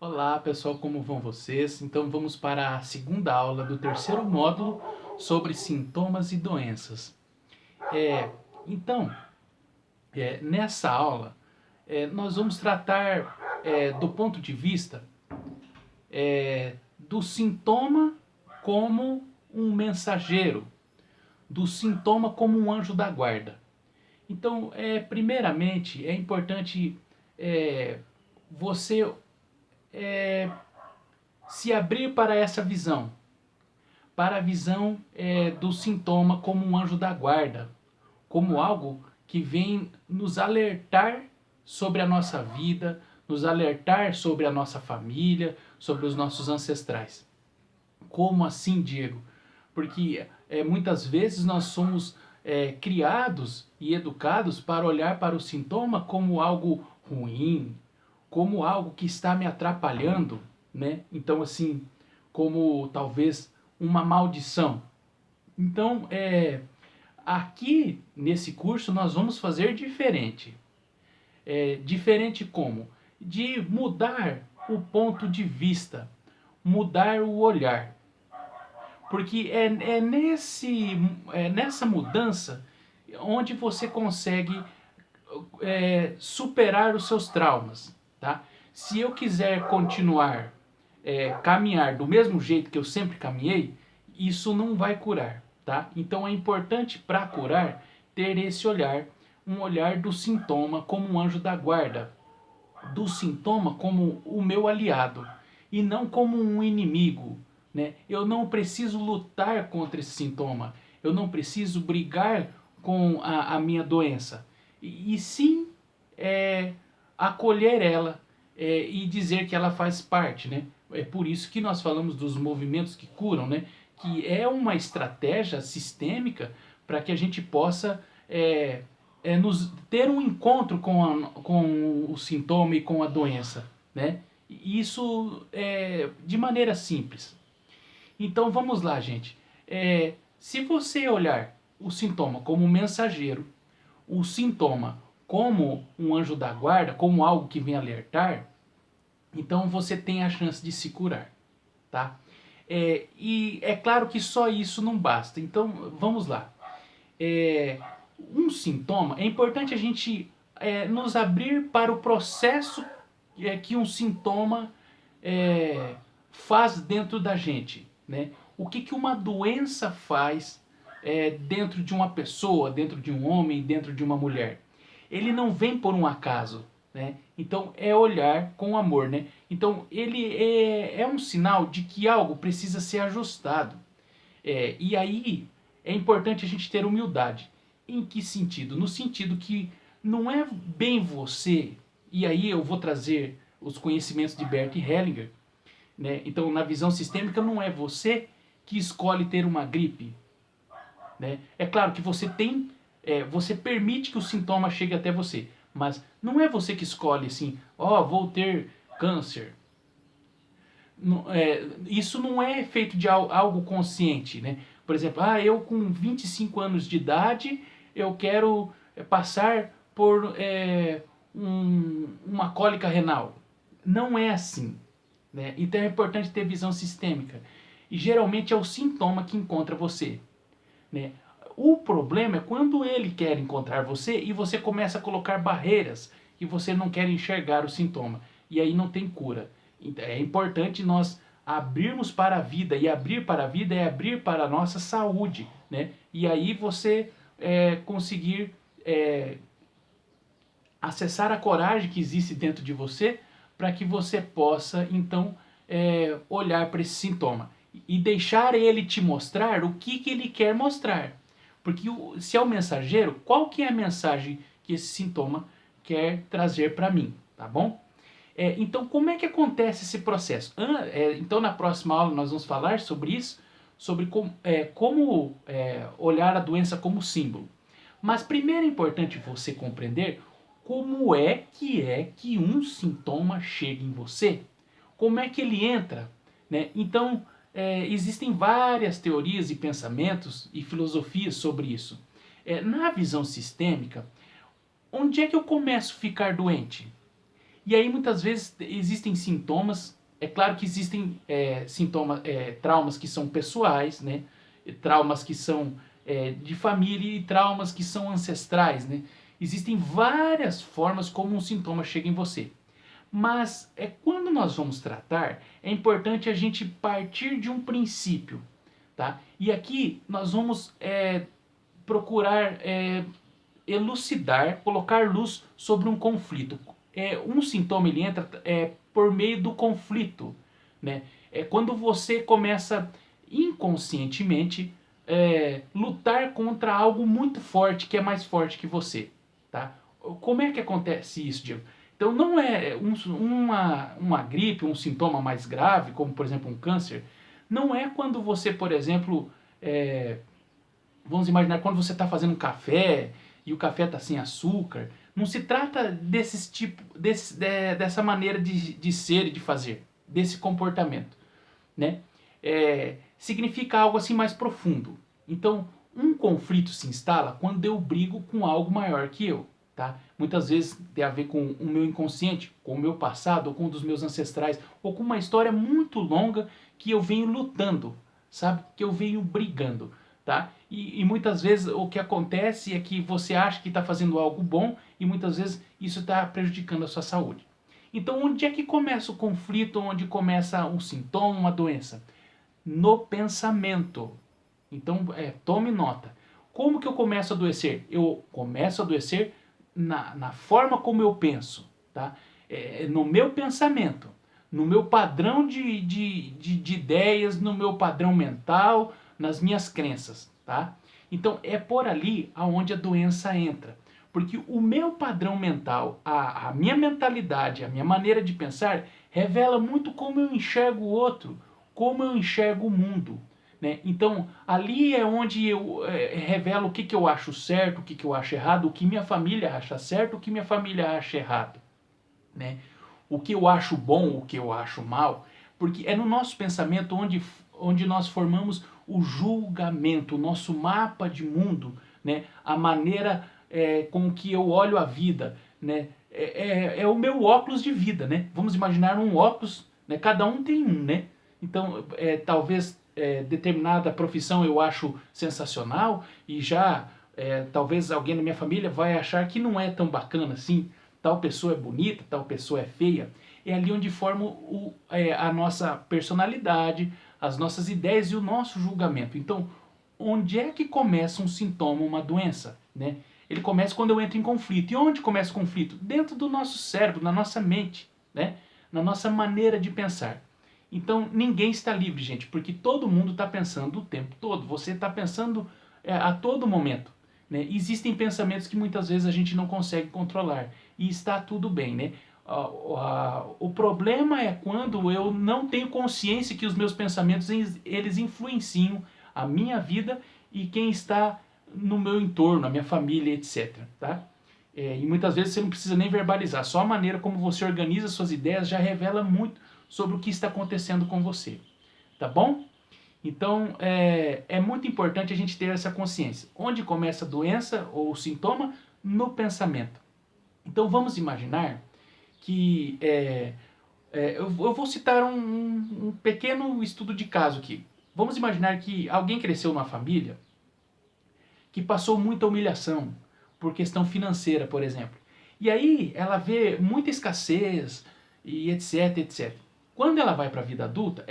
Olá pessoal, como vão vocês? Então vamos para a segunda aula do terceiro módulo sobre sintomas e doenças. É, então, nessa aula, nós vamos tratar do ponto de vista do sintoma como um mensageiro, do sintoma como um anjo da guarda. Então, primeiramente, é importante você se abrir para essa visão, para a visão do sintoma como um anjo da guarda, como algo que vem nos alertar sobre a nossa vida, nos alertar sobre a nossa família, sobre os nossos ancestrais. Como assim, Diego? Porque muitas vezes nós somos criados e educados para olhar para o sintoma como algo ruim, como algo que está me atrapalhando, né? Então, assim, como talvez uma maldição. Então, aqui nesse curso nós vamos fazer diferente. Diferente como? De mudar o ponto de vista, mudar o olhar. Porque nessa mudança onde você consegue superar os seus traumas, tá? Se eu quiser continuar caminhar do mesmo jeito que eu sempre caminhei, isso não vai curar, tá? Então é importante para curar ter esse olhar, um olhar do sintoma como um anjo da guarda, do sintoma como o meu aliado e não como um inimigo, né? Eu não preciso lutar contra esse sintoma, eu não preciso brigar com a minha doença, e sim acolher ela e dizer que ela faz parte, né? É por isso que nós falamos dos movimentos que curam, né? Que é uma estratégia sistêmica para que a gente possa ter um encontro com o sintoma e com a doença, né? Isso de maneira simples. Então vamos lá, gente. Se você olhar o sintoma como um mensageiro, o sintoma como um anjo da guarda, como algo que vem alertar, então você tem a chance de se curar, tá? E é claro que só isso não basta. Então vamos lá. Um sintoma, é importante a gente nos abrir para o processo que um sintoma faz dentro da gente, né? O que uma doença faz dentro de uma pessoa, dentro de um homem, dentro de uma mulher. Ele não vem por um acaso, né? Então é olhar com amor, né? Então ele é um sinal de que algo precisa ser ajustado. E aí é importante a gente ter humildade. Em que sentido? No sentido que não é bem você, e aí eu vou trazer os conhecimentos de Bert Hellinger, né? Então, na visão sistêmica, não é você que escolhe ter uma gripe, né? É claro que você tem, você permite que o sintoma chegue até você, mas não é você que escolhe assim, vou ter câncer. Isso não é feito de algo consciente, né? Por exemplo, eu com 25 anos de idade, eu quero passar por uma cólica renal. Não é assim, né? Então é importante ter visão sistêmica. E geralmente é o sintoma que encontra você, né? O problema é quando ele quer encontrar você e você começa a colocar barreiras e você não quer enxergar o sintoma. E aí não tem cura. Então, é importante nós abrirmos para a vida. E abrir para a vida é abrir para a nossa saúde, né? E aí você conseguir acessar a coragem que existe dentro de você para que você possa, então, olhar para esse sintoma e deixar ele te mostrar o que ele quer mostrar. Porque se é o mensageiro, qual que é a mensagem que esse sintoma quer trazer para mim, tá bom? Então, como é que acontece esse processo? Então, na próxima aula nós vamos falar sobre isso, sobre como olhar a doença como símbolo. Mas primeiro é importante você compreender como é que um sintoma chega em você, como é que ele entra, né? Então, existem várias teorias e pensamentos e filosofias sobre isso. Na visão sistêmica, onde é que eu começo a ficar doente? E aí muitas vezes existem sintomas, é claro que existem sintomas, traumas que são pessoais, né? Traumas que são de família e traumas que são ancestrais, né? Existem várias formas como um sintoma chega em você. Mas quando nós vamos tratar, é importante a gente partir de um princípio, tá? E aqui nós vamos procurar elucidar, colocar luz sobre um conflito. Um sintoma ele entra por meio do conflito, né? É quando você começa inconscientemente lutar contra algo muito forte, que é mais forte que você, tá? Como é que acontece isso, Diego? Então não é uma gripe, um sintoma mais grave, como por exemplo um câncer, não é quando você, por exemplo, vamos imaginar quando você está fazendo um café e o café está sem açúcar. Não se trata dessa maneira de ser e de fazer, desse comportamento, né? Significa algo assim mais profundo. Então, um conflito se instala quando eu brigo com algo maior que eu. Tá? Muitas vezes tem a ver com o meu inconsciente, com o meu passado, ou com um dos meus ancestrais, ou com uma história muito longa que eu venho lutando, sabe? Que eu venho brigando. Tá? E muitas vezes o que acontece é que você acha que está fazendo algo bom e muitas vezes isso está prejudicando a sua saúde. Então, onde é que começa o conflito, onde começa um sintoma, uma doença? No pensamento. Então, tome nota. Como que eu começo a adoecer? Eu começo a adoecer na forma como eu penso, tá? No meu pensamento, no meu padrão de ideias, no meu padrão mental, nas minhas crenças, tá? Então, é por ali aonde a doença entra. Porque o meu padrão mental, a minha mentalidade, a minha maneira de pensar, revela muito como eu enxergo o outro, como eu enxergo o mundo. Né? Então, ali é onde eu revelo o que eu acho certo, o que eu acho errado, o que minha família acha certo, o que minha família acha errado. Né? O que eu acho bom, o que eu acho mal. Porque é no nosso pensamento onde nós formamos o julgamento, o nosso mapa de mundo, né? A maneira com que eu olho a vida. Né? É o meu óculos de vida. Né? Vamos imaginar um óculos, né? Cada um tem um. Né? Então, talvez determinada profissão eu acho sensacional e já talvez alguém da minha família vai achar que não é tão bacana assim. Tal pessoa é bonita, tal pessoa é feia. É ali onde forma a nossa personalidade, as nossas ideias e o nosso julgamento. Então, onde é que começa um sintoma, uma doença? Né? Ele começa quando eu entro em conflito. E onde começa o conflito? Dentro do nosso cérebro, na nossa mente, né? Na nossa maneira de pensar. Então, ninguém está livre, gente, porque todo mundo está pensando o tempo todo. Você está pensando a todo momento. Né? Existem pensamentos que muitas vezes a gente não consegue controlar. E está tudo bem, né? O problema é quando eu não tenho consciência que os meus pensamentos eles influenciam a minha vida e quem está no meu entorno, a minha família, etc. Tá? E muitas vezes você não precisa nem verbalizar, só a maneira como você organiza suas ideias já revela muito sobre o que está acontecendo com você. Tá bom? Então é muito importante a gente ter essa consciência. Onde começa a doença ou o sintoma? No pensamento. Então vamos imaginar que eu vou citar um pequeno estudo de caso aqui. Vamos imaginar que alguém cresceu numa família que passou muita humilhação por questão financeira, por exemplo. E aí ela vê muita escassez e etc, etc. Quando ela vai para a vida adulta,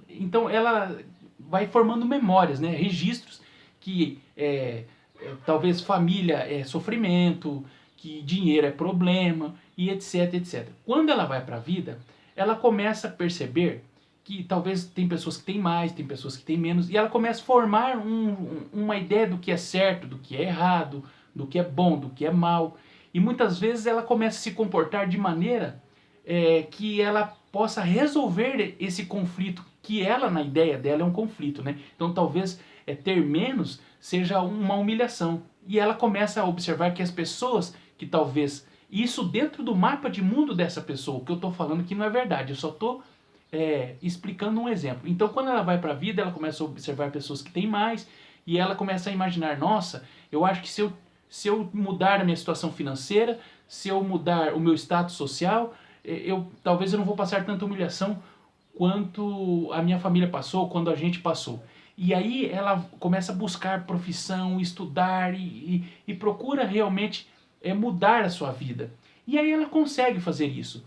então ela vai formando memórias, né, registros que talvez família é sofrimento, que dinheiro é problema e etc, etc. Quando ela vai para a vida, ela começa a perceber que talvez tem pessoas que têm mais, tem pessoas que têm menos, e ela começa a formar uma ideia do que é certo, do que é errado, do que é bom, do que é mal. E muitas vezes ela começa a se comportar de maneira que ela possa resolver esse conflito, que ela, na ideia dela, é um conflito. Né? Então talvez ter menos seja uma humilhação. E ela começa a observar que as pessoas que talvez... Isso dentro do mapa de mundo dessa pessoa, o que eu estou falando que não é verdade, eu só estou explicando um exemplo. Então, quando ela vai para a vida, ela começa a observar pessoas que têm mais e ela começa a imaginar, nossa, eu acho que se eu mudar a minha situação financeira, se eu mudar o meu status social, talvez eu não vou passar tanta humilhação quanto a minha família passou, quando a gente passou. E aí ela começa a buscar profissão, estudar e procura realmente mudar a sua vida. E aí ela consegue fazer isso.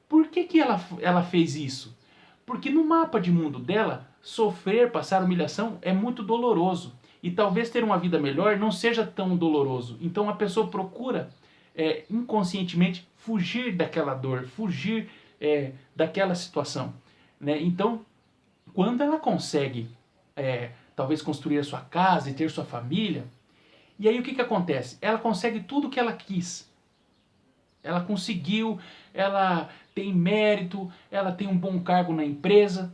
Por que ela fez isso? Porque no mapa de mundo dela, sofrer, passar humilhação é muito doloroso. E talvez ter uma vida melhor não seja tão doloroso. Então a pessoa procura inconscientemente fugir daquela dor, fugir daquela situação. Né? Então, quando ela consegue talvez construir a sua casa e ter sua família, e aí o que acontece? Ela consegue tudo o que ela quis. Ela conseguiu, ela tem mérito, ela tem um bom cargo na empresa,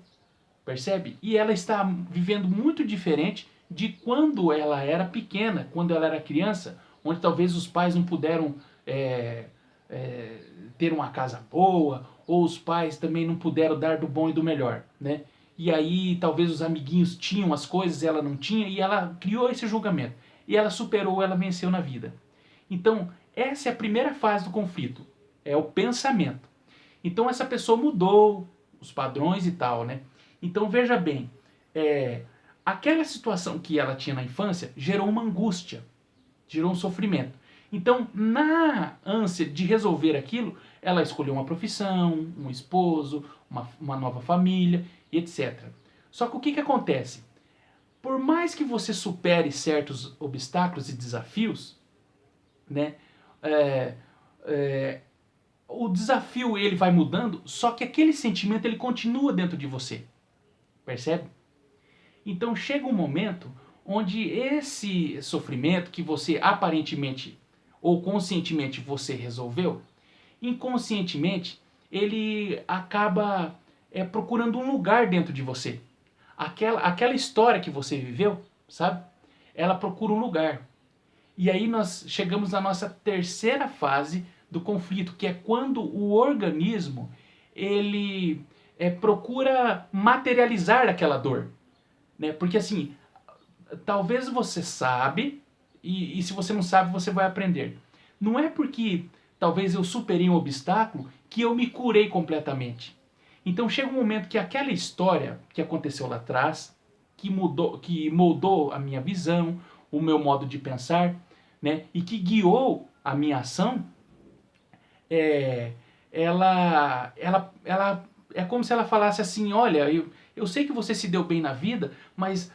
percebe? E ela está vivendo muito diferente de quando ela era pequena, quando ela era criança, onde talvez os pais não puderam ter uma casa boa, ou os pais também não puderam dar do bom e do melhor, né? E aí talvez os amiguinhos tinham as coisas, ela não tinha, e ela criou esse julgamento. E ela superou, ela venceu na vida. Então, essa é a primeira fase do conflito, é o pensamento. Então essa pessoa mudou os padrões e tal, né? Então veja bem, aquela situação que ela tinha na infância gerou uma angústia, gerou um sofrimento. Então, na ânsia de resolver aquilo, ela escolheu uma profissão, um esposo, uma nova família, etc. Só que o que acontece? Por mais que você supere certos obstáculos e desafios, né, o desafio ele vai mudando, só que aquele sentimento ele continua dentro de você, percebe? Então chega um momento onde esse sofrimento que você aparentemente ou conscientemente você resolveu, inconscientemente ele acaba procurando um lugar dentro de você. Aquela história que você viveu, sabe? Ela procura um lugar. E aí nós chegamos na nossa terceira fase do conflito, que é quando o organismo ele procura materializar aquela dor, né? Porque assim, talvez você sabe e se você não sabe você vai aprender. Não é porque talvez eu superei um obstáculo que eu me curei completamente. Então chega um momento que aquela história que aconteceu lá atrás, que moldou a minha visão, o meu modo de pensar, né, e que guiou a minha ação, ela é como se ela falasse assim, olha, eu sei que você se deu bem na vida, mas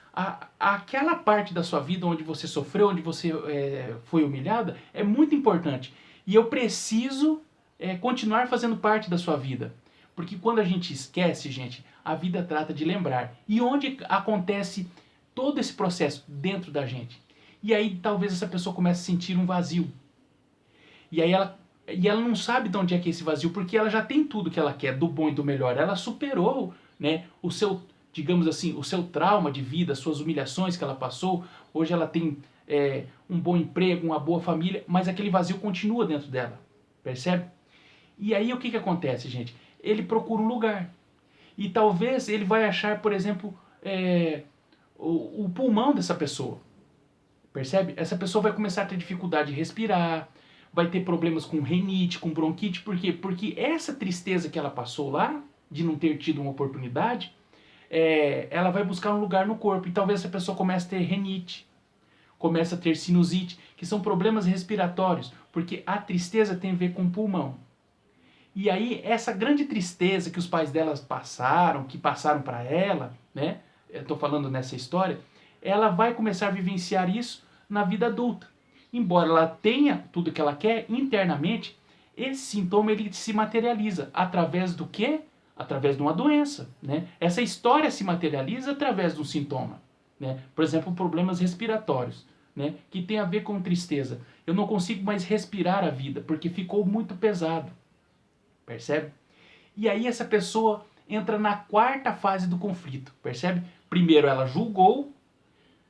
aquela parte da sua vida onde você sofreu, onde você foi humilhada, é muito importante. E eu preciso continuar fazendo parte da sua vida. Porque quando a gente esquece, gente, a vida trata de lembrar. E onde acontece todo esse processo? Dentro da gente. E aí talvez essa pessoa comece a sentir um vazio. E aí ela não sabe de onde é que é esse vazio, porque ela já tem tudo que ela quer, do bom e do melhor. Ela superou, né, o seu, digamos assim, o seu trauma de vida, as suas humilhações que ela passou. Hoje ela tem um bom emprego, uma boa família, mas aquele vazio continua dentro dela. Percebe? E aí o que acontece, gente? Ele procura um lugar. E talvez ele vai achar, por exemplo, o pulmão dessa pessoa. Percebe? Essa pessoa vai começar a ter dificuldade de respirar, vai ter problemas com rinite, com bronquite. Por quê? Porque essa tristeza que ela passou lá, de não ter tido uma oportunidade, ela vai buscar um lugar no corpo. E talvez essa pessoa comece a ter rinite, comece a ter sinusite, que são problemas respiratórios, porque a tristeza tem a ver com o pulmão. E aí, essa grande tristeza que os pais delas passaram, que passaram para ela, né? Eu estou falando nessa história, ela vai começar a vivenciar isso na vida adulta. Embora ela tenha tudo que ela quer, internamente, esse sintoma ele se materializa através do quê? Através de uma doença, né? Essa história se materializa através de um sintoma, né? Por exemplo, problemas respiratórios, né? Que tem a ver com tristeza. Eu não consigo mais respirar a vida porque ficou muito pesado. Percebe? E aí essa pessoa entra na quarta fase do conflito, percebe? Primeiro ela julgou,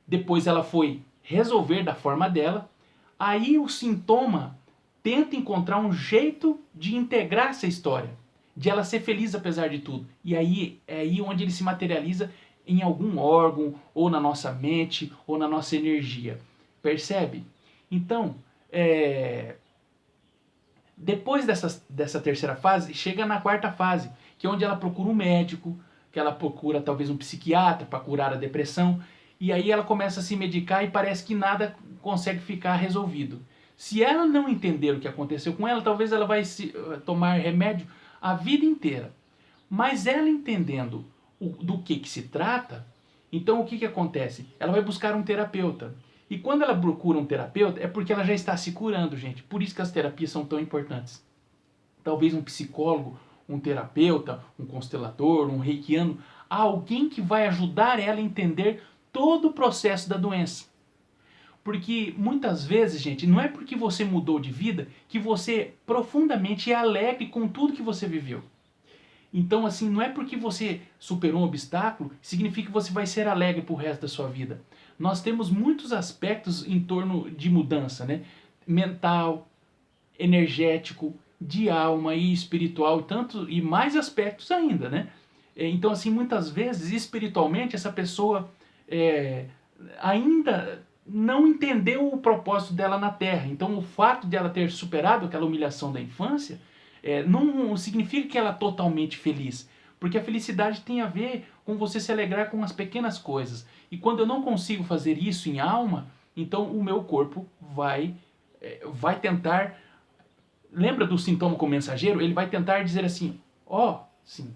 depois ela foi resolver da forma dela, aí o sintoma tenta encontrar um jeito de integrar essa história, de ela ser feliz apesar de tudo. E aí é aí onde ele se materializa em algum órgão, ou na nossa mente, ou na nossa energia. Percebe? Então, Depois dessa terceira fase, chega na quarta fase, que é onde ela procura um médico, que ela procura talvez um psiquiatra para curar a depressão, e aí ela começa a se medicar e parece que nada consegue ficar resolvido. Se ela não entender o que aconteceu com ela, talvez ela vai tomar remédio a vida inteira. Mas ela entendendo do que se trata, então o que acontece? Ela vai buscar um terapeuta. E quando ela procura um terapeuta, é porque ela já está se curando, gente. Por isso que as terapias são tão importantes. Talvez um psicólogo, um terapeuta, um constelador, um reikiano, alguém que vai ajudar ela a entender todo o processo da doença. Porque muitas vezes, gente, não é porque você mudou de vida que você profundamente é alegre com tudo que você viveu. Então, assim, não é porque você superou um obstáculo, significa que você vai ser alegre pro resto da sua vida. Nós temos muitos aspectos em torno de mudança, né? Mental, energético, de alma e espiritual, tanto e mais aspectos ainda, né? Então, assim, muitas vezes, espiritualmente, essa pessoa ainda não entendeu o propósito dela na Terra. Então, o fato de ela ter superado aquela humilhação da infância não significa que ela é totalmente feliz. Porque a felicidade tem a ver com você se alegrar com as pequenas coisas. E quando eu não consigo fazer isso em alma, então o meu corpo vai tentar... Lembra do sintoma com o mensageiro? Ele vai tentar dizer assim, sim,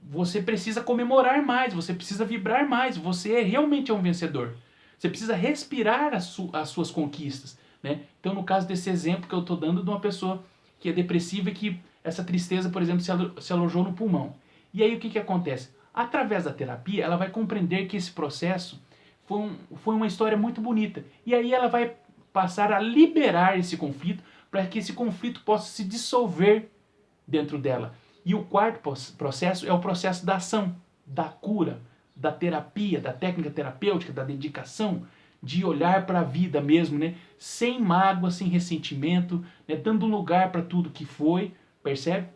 você precisa comemorar mais, você precisa vibrar mais, você realmente é um vencedor. Você precisa respirar as suas conquistas. Né? Então, no caso desse exemplo que eu estou dando de uma pessoa que é depressiva e que essa tristeza, por exemplo, se alojou no pulmão. E aí o que acontece? Através da terapia, ela vai compreender que esse processo foi uma história muito bonita. E aí ela vai passar a liberar esse conflito para que esse conflito possa se dissolver dentro dela. E o quarto processo é o processo da ação, da cura, da terapia, da técnica terapêutica, da dedicação, de olhar para a vida mesmo, né? Sem mágoa, sem ressentimento, né? Dando lugar para tudo que foi, percebe?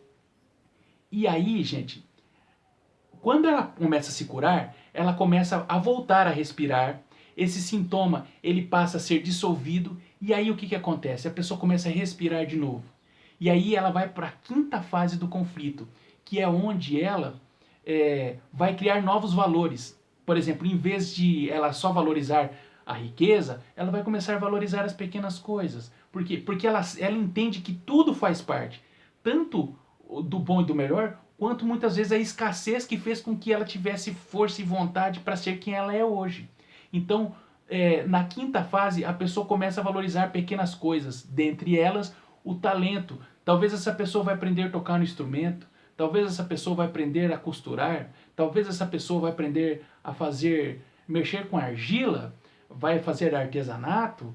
E aí, gente, quando ela começa a se curar, ela começa a voltar a respirar, esse sintoma ele passa a ser dissolvido, e aí o que acontece? A pessoa começa a respirar de novo. E aí ela vai para a quinta fase do conflito, que é onde ela vai criar novos valores. Por exemplo, em vez de ela só valorizar a riqueza, ela vai começar a valorizar as pequenas coisas. Por quê? Porque ela entende que tudo faz parte, tanto do bom e do melhor, quanto muitas vezes a escassez que fez com que ela tivesse força e vontade para ser quem ela é hoje. Então, na quinta fase, a pessoa começa a valorizar pequenas coisas, dentre elas o talento. Talvez essa pessoa vai aprender a tocar no instrumento, talvez essa pessoa vai aprender a costurar, talvez essa pessoa vai aprender a mexer com argila, vai fazer artesanato,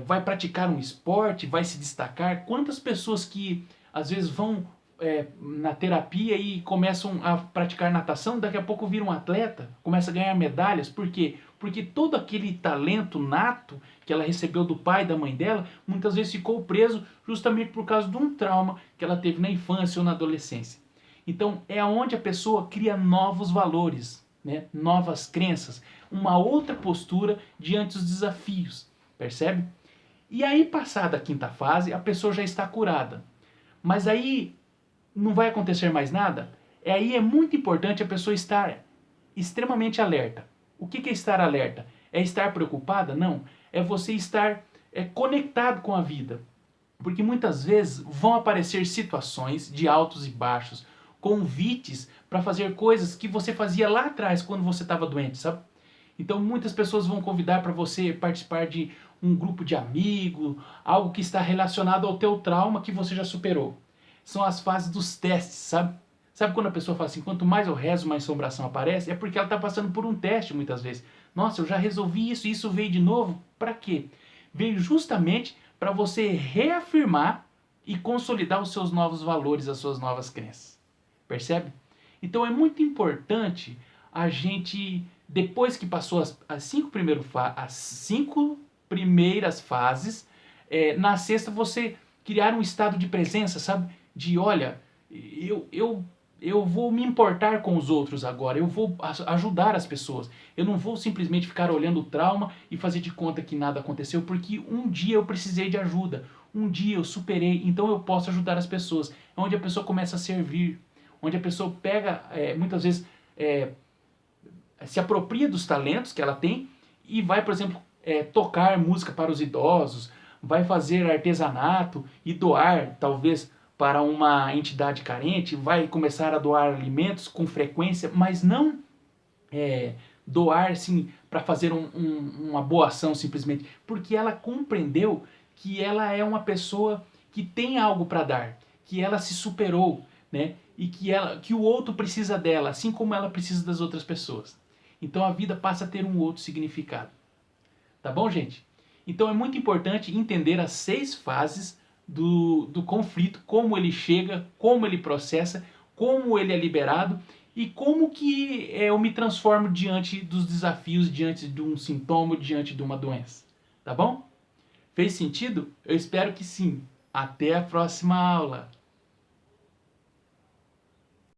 vai praticar um esporte, vai se destacar. Quantas pessoas que às vezes vão na terapia e começam a praticar natação, daqui a pouco viram um atleta, começa a ganhar medalhas. Por quê? Porque todo aquele talento nato que ela recebeu do pai e da mãe dela, muitas vezes ficou preso justamente por causa de um trauma que ela teve na infância ou na adolescência. Então é onde a pessoa cria novos valores, né? Novas crenças, uma outra postura diante dos desafios, percebe? E aí, passada a quinta fase, a pessoa já está curada. Mas aí não vai acontecer mais nada? Aí é muito importante a pessoa estar extremamente alerta. O que é estar alerta? É estar preocupada? Não. É você estar conectado com a vida. Porque muitas vezes vão aparecer situações de altos e baixos, convites para fazer coisas que você fazia lá atrás quando você estava doente, sabe? Então muitas pessoas vão convidar para você participar de um grupo de amigos, algo que está relacionado ao teu trauma que você já superou. São as fases dos testes, sabe? Sabe quando a pessoa fala assim, quanto mais eu rezo, mais assombração aparece? É porque ela está passando por um teste muitas vezes. Nossa, eu já resolvi isso e isso veio de novo. Para quê? Veio justamente para você reafirmar e consolidar os seus novos valores, as suas novas crenças. Percebe? Então é muito importante a gente, depois que passou as cinco primeiras fases, na sexta você criar um estado de presença, sabe? De, olha, eu vou me importar com os outros agora, eu vou ajudar as pessoas. Eu não vou simplesmente ficar olhando o trauma e fazer de conta que nada aconteceu, porque um dia eu precisei de ajuda. um dia eu superei, então eu posso ajudar as pessoas. É onde a pessoa começa a servir, onde a pessoa pega, muitas vezes, se apropria dos talentos que ela tem e vai, por exemplo, tocar música para os idosos, vai fazer artesanato e doar, talvez, para uma entidade carente, vai começar a doar alimentos com frequência, mas não doar sim para fazer uma boa ação simplesmente, porque ela compreendeu que ela é uma pessoa que tem algo para dar, que ela se superou, né? E que o outro precisa dela, assim como ela precisa das outras pessoas. Então a vida passa a ter um outro significado. Tá bom, gente? Então é muito importante entender as 6 fases do conflito, como ele chega, como ele processa, como ele é liberado e como que eu me transformo diante dos desafios, diante de um sintoma, diante de uma doença. Tá bom? Fez sentido? Eu espero que sim. Até a próxima aula!